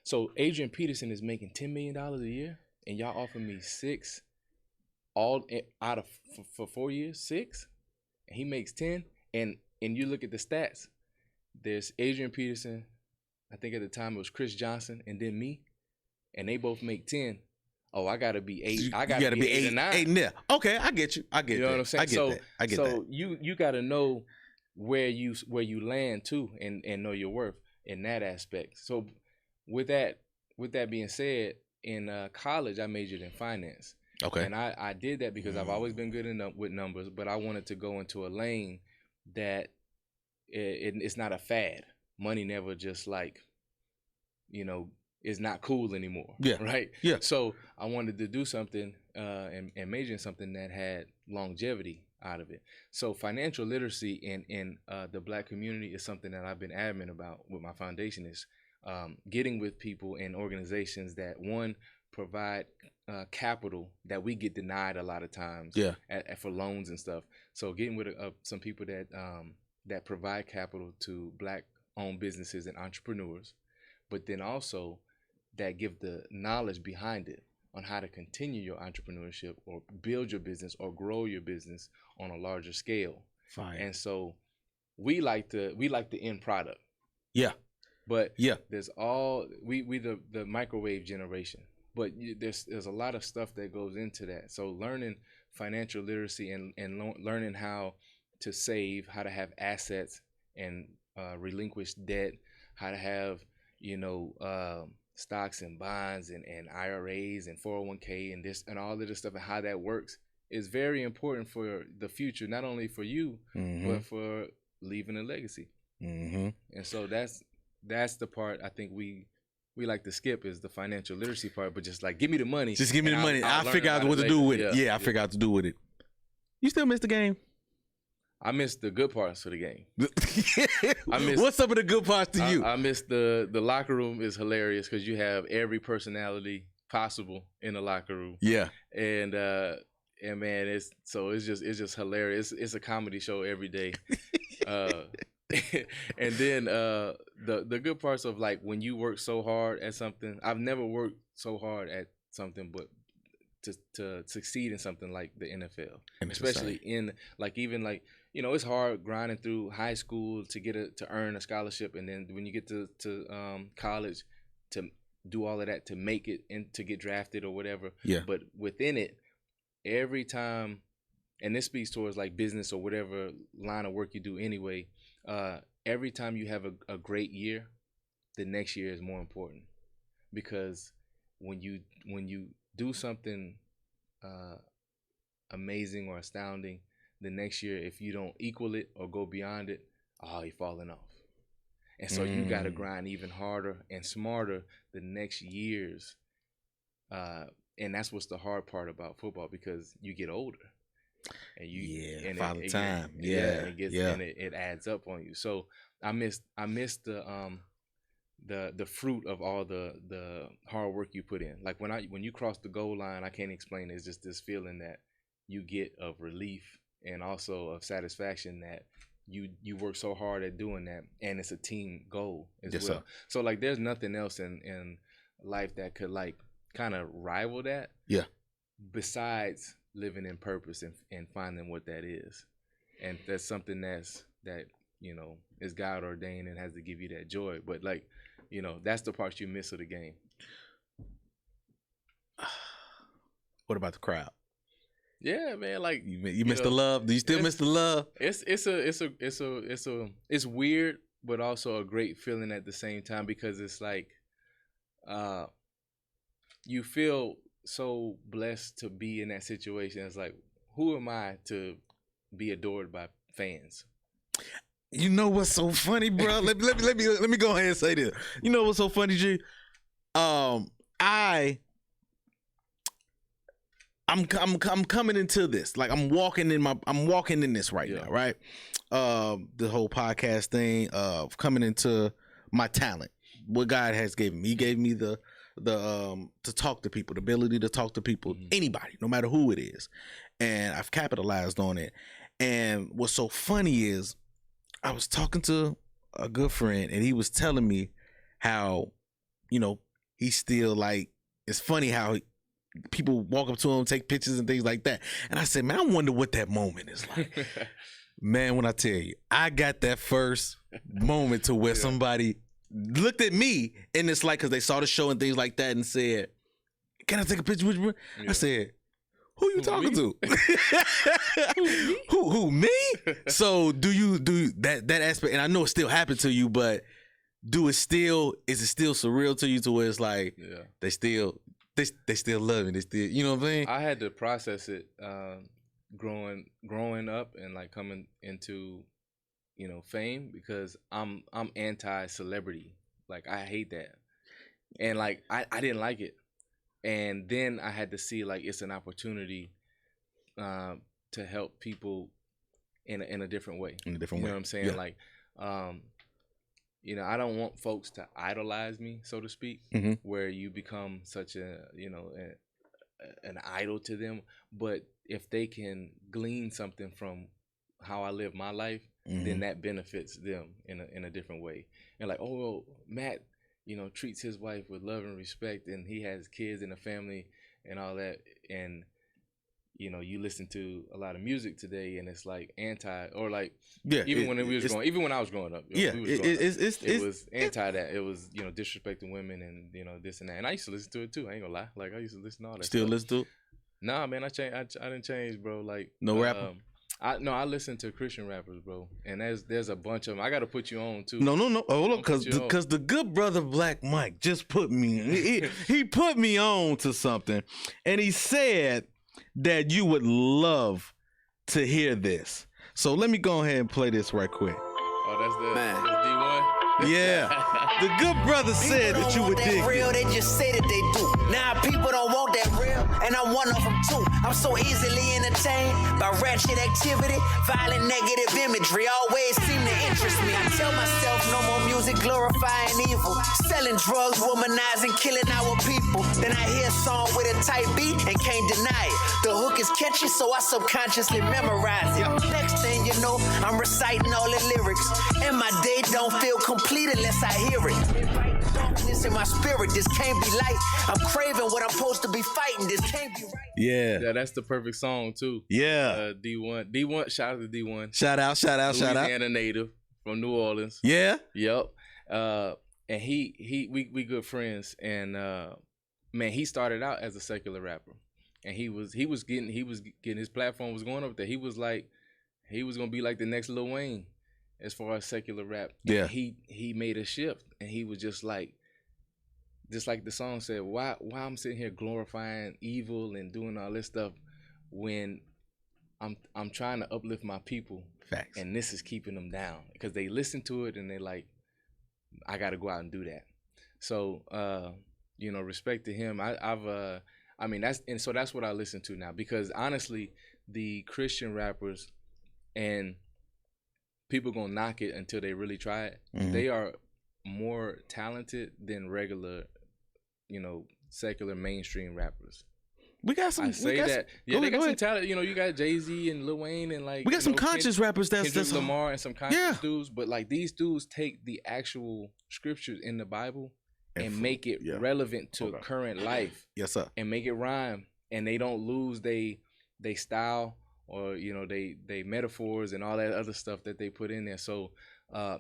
So Adrian Peterson is making $10 million a year, and y'all offer me 6, all out of for 4 years, 6, and he makes 10. And you look at the stats. There's Adrian Peterson. I think at the time it was Chris Johnson, and then me, and they both make 10. Oh, I gotta be 8. I gotta be 8 or 9. 8 and there. Okay, I get you. I get you know that. what I'm saying? I get that. So you gotta know where you land too, and know your worth in that aspect. So with that being said, in college I majored in finance. Okay. And I did that because I've always been good with numbers, but I wanted to go into a lane that it's not a fad. Money never just is not cool anymore. Yeah. Right? Yeah. So I wanted to do something and major in something that had longevity out of it. So financial literacy in the Black community is something that I've been adamant about with my foundation is getting with people and organizations that, one, provide capital that we get denied a lot of times for loans and stuff. So getting with some people that provide capital to Black-owned businesses and entrepreneurs, but then also that give the knowledge behind it on how to continue your entrepreneurship or build your business or grow your business on a larger scale. Fine. And so we like the end product. Yeah. But there's we the microwave generation. But there's a lot of stuff that goes into that. So learning financial literacy and learning how to save, how to have assets and relinquish debt, how to have stocks and bonds and IRAs and 401k and this and all of this stuff and how that works is very important for the future, not only for you, but for leaving a legacy. And so that's the part I think we like to skip is the financial literacy part, but just give me the money. Just give me the money. I'll figure out what to do with it. Yeah, I'll figure out what to do with it. You still miss the game? I miss the good parts of the game. What's some of the good parts to you? I miss the locker room is hilarious because you have every personality possible in the locker room. Yeah. And man, it's just hilarious. It's a comedy show every day. And then the good parts of when you work so hard at something. I've never worked so hard at something, but to succeed in something like the NFL, especially in it's hard grinding through high school to earn a scholarship, and then when you get to college to do all of that to make it and to get drafted or whatever. Yeah. But within it, every time, and this speaks towards business or whatever line of work you do anyway. Every time you have a great year, the next year is more important because when you do something amazing or astounding, the next year, if you don't equal it or go beyond it, you're falling off. And so you got to grind even harder and smarter the next years. And that's what's the hard part about football because you get older. And it adds up on you. So I miss the fruit of all the hard work you put in. When you cross the goal line, I can't explain it. It's just this feeling that you get of relief and also of satisfaction that you work so hard at doing that, and it's a team goal as well. Sir. So there's nothing else in life that could kind of rival that. Yeah. Besides living in purpose and finding what that is, and that's something that is God ordained and has to give you that joy. But that's the part you miss of the game. What about the crowd? Yeah, man. You miss the love. Do you still miss the love? It's weird, but also a great feeling at the same time because it's you feel so blessed to be in that situation. It's who am I to be adored by fans? You know what's so funny, bro? let me go ahead and say this. You know what's so funny, G? I'm coming into this. Like I'm walking in this right now, right? The whole podcast thing of coming into my talent. What God has given me. He gave me the to talk to people, the ability to talk to people, anybody, no matter who it is. And I've capitalized on it. And what's so funny is I was talking to a good friend and he was telling me how, you know, he's still like, it's funny how people walk up to him, take pictures and things like that. And I said, man, I wonder what that moment is like. Man, when I tell you, I got that first moment to where somebody looked at me and it's like, because they saw the show and things like that and said, can I take a picture with you? I said, who you talking to? Who me? So do you that aspect? And I know it still happened to you, but is it still surreal to you to where it's like they still love me, they still, you know what I'm saying? I had to process it growing up and like coming into, you know, fame, because I'm anti-celebrity. Like I hate that. And like I didn't like it. And then I had to see like it's an opportunity to help people in a different way. In a different way. You know what I'm saying? Yeah. Like, you know, I don't want folks to idolize me, so to speak, where you become such a, you know, an idol to them. But if they can glean something from how I live my life, then that benefits them in a different way. And like, oh, well, Matt, you know, treats his wife with love and respect, and he has kids and a family and all that. And, you know, you listen to a lot of music today and it's like anti, or like, even when I was growing up, it was anti that. It was, you know, disrespecting women and, you know, this and that. And I used to listen to it too. I ain't gonna lie. Like I used to listen to all that Still stuff. Listen to it? Nah, man, I didn't change, bro. Like no rapper? I listen to Christian rappers, bro, and there's a bunch of them. I got to put you on too. No. Hold on, because the good brother Black Mike just put me. He put me on to something, and he said that you would love to hear this. So let me go ahead and play this right quick. Oh, that's D1. Yeah, the good brother said that you would dig real. it. They just say that they do. Now people don't want that real, and I'm one of them too. I'm so easily entertained by ratchet activity, violent negative imagery always seem to interest me. I tell myself no more music glorifying evil, selling drugs, womanizing, killing our people. Then I hear a song with a tight beat and can't deny it. The hook is catchy, so I subconsciously memorize it. Next thing you know, I'm reciting all the lyrics, and my day don't feel complete unless I hear it. Darkness in my spirit, this can't be light. I'm craving what I'm supposed to be fighting, this can't be right. Yeah, that's the perfect song too. Yeah. D1, shout out to D1. Shout out. Louisiana native from New Orleans. Yeah. Yep. And we good friends, and man, he started out as a secular rapper, and he was getting his platform was going up there. He was gonna be like the next Lil Wayne as far as secular rap. Yeah. And he made a shift, and he was just like the song said, why I'm sitting here glorifying evil and doing all this stuff when I'm trying to uplift my people. Facts. And this is keeping them down, because they listen to it and they like, I got to go out and do that. So you know, respect to him. That's what I listen to now, because honestly, the Christian rappers, and people gonna knock it until they really try it. They are more talented than regular, you know, secular mainstream rappers. We got some. They got some talent. You know, you got Jay-Z and Lil Wayne, and like we got some conscious rappers. That's Lamar and some conscious dudes. But like these dudes take the actual scriptures in the Bible and make it relevant to current life. Yes, sir. And make it rhyme, and they don't lose they style, or you know, they metaphors and all that other stuff that they put in there. So I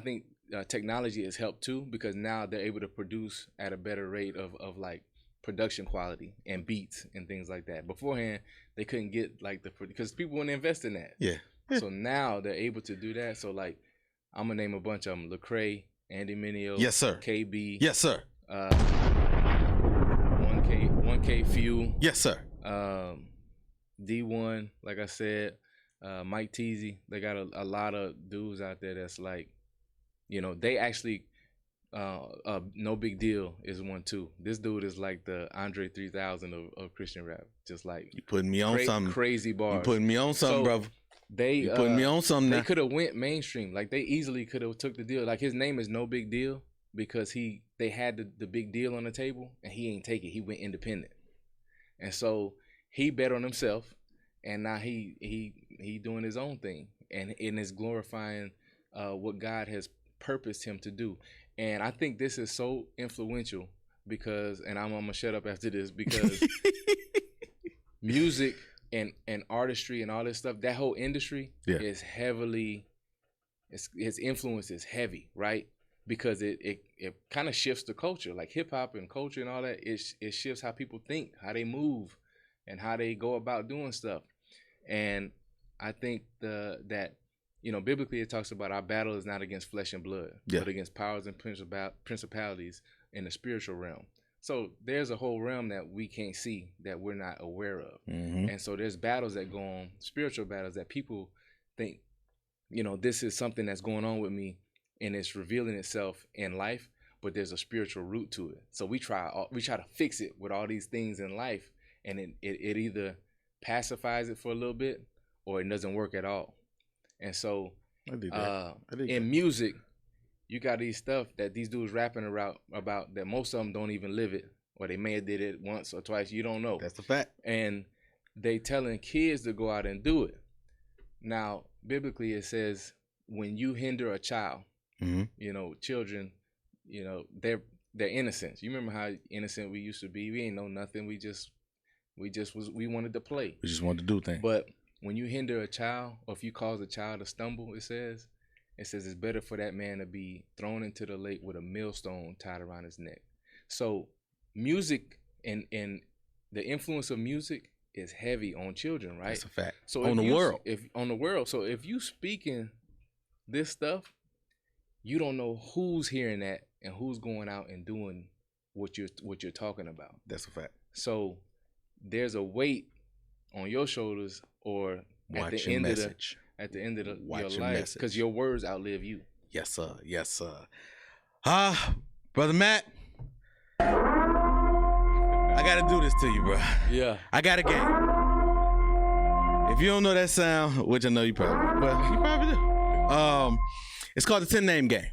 think technology has helped too, because now they're able to produce at a better rate of like production quality and beats and things like that. Beforehand, they couldn't get like because people wouldn't invest in that. Yeah. So now they're able to do that. So like, I'm gonna name a bunch of them: Lecrae, Andy Mineo, yes sir, KB, yes sir, 1K Fuel, yes sir, D1, like I said, Mike Teasy. They got a lot of dudes out there that's like, they actually No Big Deal is one too. This dude is like the Andre 3000 of Christian rap. Just like You putting me on something. Crazy bars. You putting me on something, brother. You putting me on something. They could have went mainstream. Like they easily could have took the deal. Like his name is No Big Deal because they had the big deal on the table and he ain't take it. He went independent. And so he bet on himself and now he doing his own thing and is glorifying what God has purposed him to do. And I think this is so influential because, and I'm gonna shut up after this because music and artistry and all this stuff, that whole industry is heavily, its influence is heavy, right? Because it kind of shifts the culture, like hip hop and culture and all that. It shifts how people think, how they move, and how they go about doing stuff. And I think that biblically it talks about our battle is not against flesh and blood, but against powers and principalities in the spiritual realm. So there's a whole realm that we can't see, that we're not aware of. Mm-hmm. And so there's battles that go on, spiritual battles that people think, this is something that's going on with me and it's revealing itself in life, but there's a spiritual root to it. So we try to fix it with all these things in life, and it either pacifies it for a little bit or it doesn't work at all. And so in music, you got these stuff that these dudes rapping about that most of them don't even live it, or they may have did it once or twice. You don't know. That's the fact. And they telling kids to go out and do it. Now, biblically, it says when you hinder a child, children, they're innocent. You remember how innocent we used to be? We ain't know nothing. We wanted to play. We just wanted to do things. But when you hinder a child, or if you cause a child to stumble, it says it's better for that man to be thrown into the lake with a millstone tied around his neck. So music and the influence of music is heavy on children, right? That's a fact. So on the world. So if you speaking this stuff, you don't know who's hearing that and who's going out and doing what you're talking about. That's a fact. So there's a weight on your shoulders, or at the end of your life, because your words outlive you. Yes, sir. Yes, sir. Brother Matt, I gotta do this to you, bro. Yeah. I got a game. If you don't know that sound, which I know you probably do. It's called the 10 name game.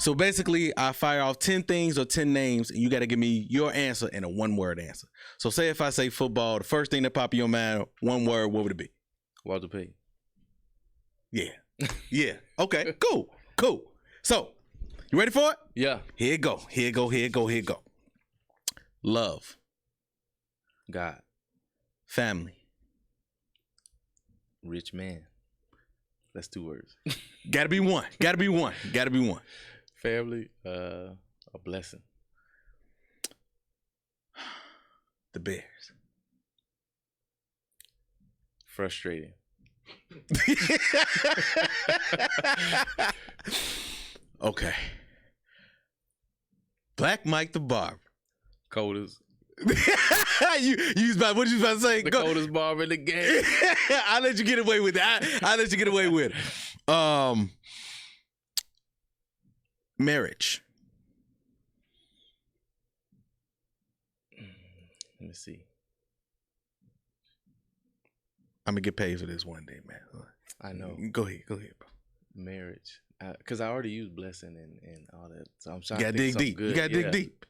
So basically, I fire off 10 things or 10 names, and you got to give me your answer in a one-word answer. So say if I say football, the first thing that pop in your mind, one word, what would it be? Walter Payton. Yeah. Yeah. Okay, cool. So, you ready for it? Yeah. Here it go. Love. God. Family. Rich man. That's 2 words. Gotta be one. Family, a blessing. The Bears. Frustrating. Okay. Black Mike the Barber. Coldest. what you about to say? The coldest barber in the game. I'll let you get away with it. I'll let you get away with it. Marriage. Let me see. I'm gonna get paid for this one day, man. I know. Go ahead, bro. Marriage, because I already used blessing and all that, so I'm trying to dig deep. Good. You gotta dig deep.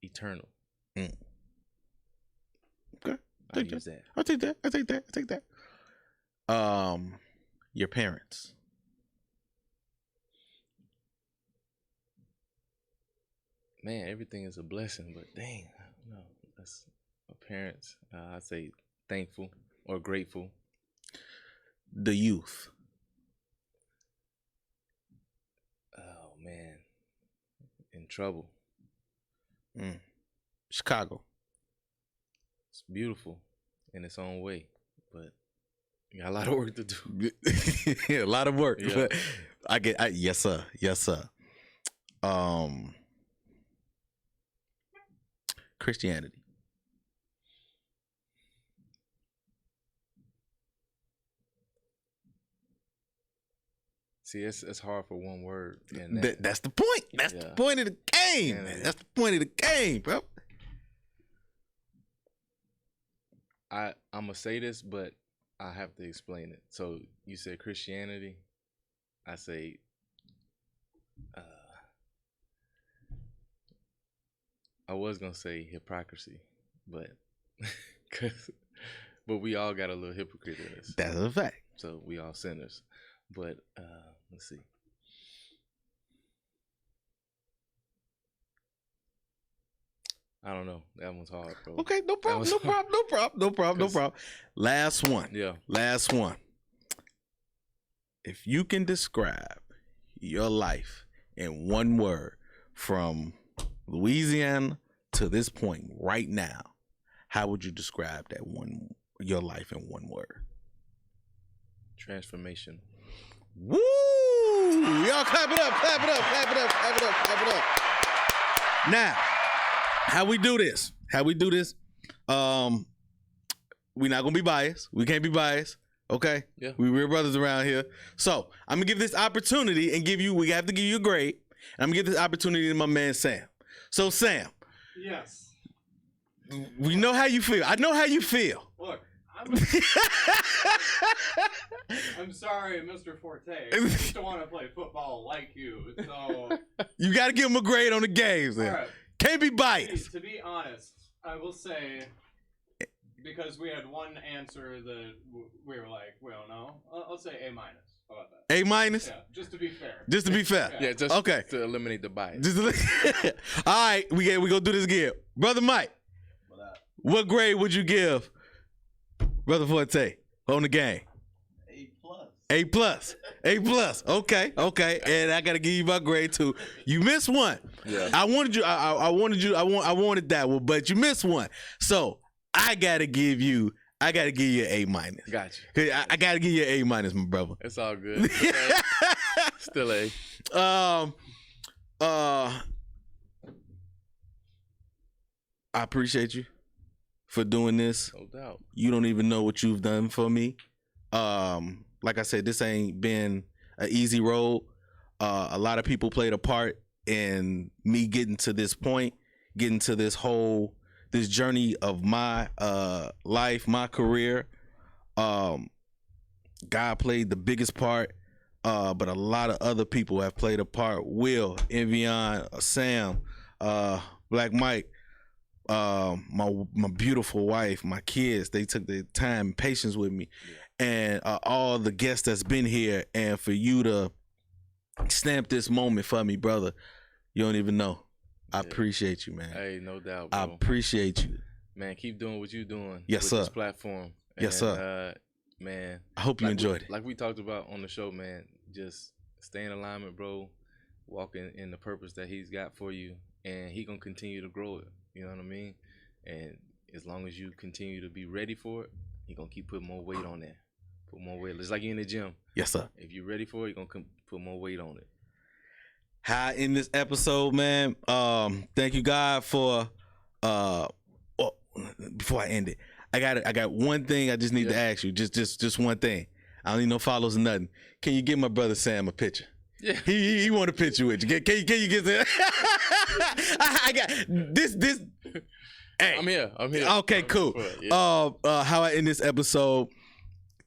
Eternal. Okay. I'll use that. I'll take that. Your parents. Man, everything is a blessing, but dang, I don't know. That's my parents. I'd say thankful or grateful. The youth. Oh man, in trouble. Chicago. It's beautiful in its own way, but you got a lot of work to do. A lot of work. Yeah. But yes, sir. Christianity. See, it's hard for one word. That's the point. That's the point of the game, man. That's the point of the game, bro. I'm gonna say this, but I have to explain it. So you said Christianity. I say, I was gonna say hypocrisy, but we all got a little hypocrite in us. That's a fact. So we all sinners. But let's see. I don't know. That one's hard, bro. Okay, no problem. Last one. Yeah. Last one. If you can describe your life in one word from Louisiana to this point right now, how would you describe your life in one word? Transformation. Woo! Y'all clap it up. Now, how we do this? We're not gonna be biased. We can't be biased. Okay? Yeah. We real brothers around here. So I'm gonna give this opportunity and we have to give you a grade. And I'm gonna give this opportunity to my man Sam. So Sam. Yes. We know how you feel. I know how you feel. Look, I'm sorry, Mr. Forte. I used to want to play football like you, so you got to give him a grade on the games. Then. Right. Can't be biased. To be honest, I will say, because we had one answer that we were like, we don't know. I'll say A-. How about that? A-? Yeah, just to be fair. Yeah, just okay. To eliminate the bias. All right, we gonna do this again. Brother Mike, what grade would you give Brother Forte on the game? A+. Okay. And I gotta give you my grade too. You missed one. Yeah. I wanted that one, but you missed one. So I gotta give you an A-. Gotcha. I gotta give you an A-, my brother. It's all good. Still A. I appreciate you for doing this. No doubt. You don't even know what you've done for me. Like I said, this ain't been an easy road. A lot of people played a part in me getting to this point, getting to this journey of my life, my career. God played the biggest part, but a lot of other people have played a part. Will, Envion, Sam, Black Mike, my beautiful wife, my kids, they took the time and patience with me. And all the guests that's been here, and for you to stamp this moment for me, brother, you don't even know. I appreciate you, man. Hey, no doubt, bro. I appreciate you. Man, keep doing what you're doing. Yes, with sir. This platform. Yes, sir. Man. I hope you enjoyed it. Like we talked about on the show, man, just stay in alignment, bro. Walking in the purpose that he's got for you, and he gonna continue to grow it. You know what I mean? And as long as you continue to be ready for it, he gonna keep putting more weight on there. Put more weight. It's like you in the gym. Yes, sir. If you're ready for it, you're gonna put more weight on it. How I end this episode, man. Thank you, God, for before I end it, I got one thing I just need to ask you. Just one thing. I don't need no follows or nothing. Can you give my brother Sam a picture? Yeah. He want a picture with you. Can you get that? I got this. Hey. I'm here. Okay, cool. Yeah. How I end this episode.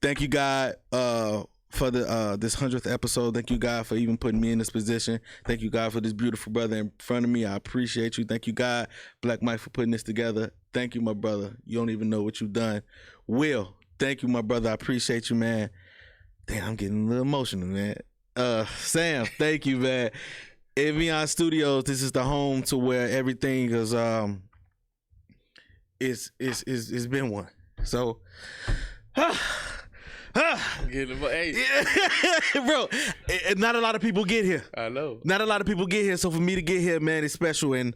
Thank you, God, for this 100th episode. Thank you, God, for even putting me in this position. Thank you, God, for this beautiful brother in front of me. I appreciate you. Thank you, God, Black Mike, for putting this together. Thank you, my brother. You don't even know what you've done. Will, thank you, my brother. I appreciate you, man. Damn, I'm getting a little emotional, man. Sam, thank you, man. Envion Studios, this is the home to where everything is it's been one. So Hey. Bro, not a lot of people get here. I know. Not a lot of people get here. So for me to get here, man, it's special. And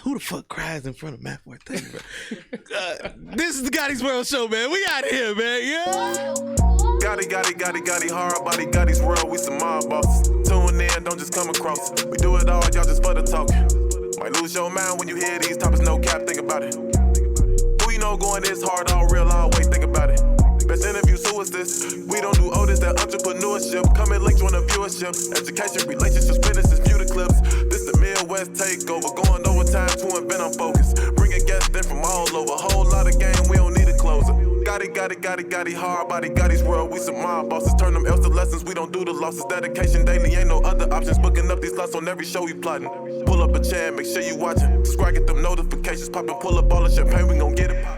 who the fuck cries in front of Matt Forte, bro? This is the Gotti's World Show, man. We out of here, man. Yeah. Gotti, hard body, Gotti's World. We some mob bosses. Tune in, don't just come across. We do it all, y'all just for the talk. Might lose your mind when you hear these topics, no cap, think about it. Who you know going this hard, all real, all wait, think about it. Best interview, so is this. We don't do Otis, that entrepreneur. entrepreneurship. Come and link, join the viewership. Education, relationships, businesses, view the clips. This the Midwest takeover. Going overtime to invent on focus. Bringing guests in from all over. Whole lot of game, we don't need a closer. Gotti, hard body, Gotti's world. We some mob bosses. Turn them L's to lessons. We don't do the losses. Dedication daily, ain't no other options. Booking up these slots on every show we plotting. Pull up a chair, make sure you watching. Subscribe, get them notifications popping. Pull up all the champagne, we gon' get it poppin'.